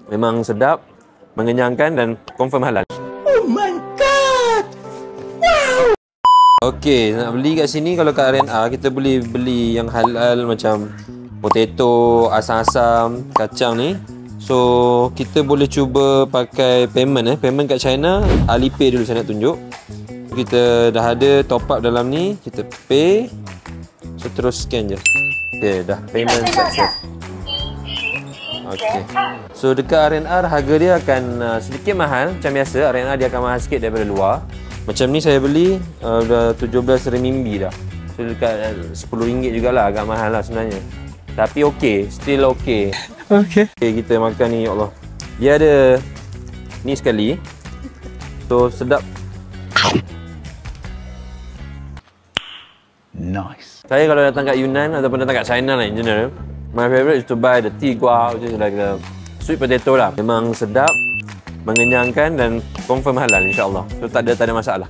Memang sedap, mengenyangkan dan confirm halal. Oh my god! Wow! Okey, nak beli kat sini kalau kat R&R kita boleh beli yang halal macam potato, asam-asam, kacang ni. So, kita boleh cuba pakai payment Payment kat China, Alipay dulu saya nak tunjuk. Kita dah ada top up dalam ni, kita pay. So, terus scan je. Okey, dah payment success. Okey. So dekat R&R harga dia akan sedikit mahal macam biasa. R&R dia akan mahal sikit daripada luar. Macam ni saya beli dah 17 renminbi dah. So dekat RM10 jugalah, agak mahal lah sebenarnya. Tapi okey, still okey. Okey. Kita makan ni, ya Allah. Dia ada ni sekali. So sedap. Nice. Saya kalau datang kat Yunnan ataupun datang kat China lah in general, my favorite is to buy the tea gua, which is like the sweet potato lah. Memang sedap, mengenyangkan dan confirm halal insya-Allah. So tak ada masalah.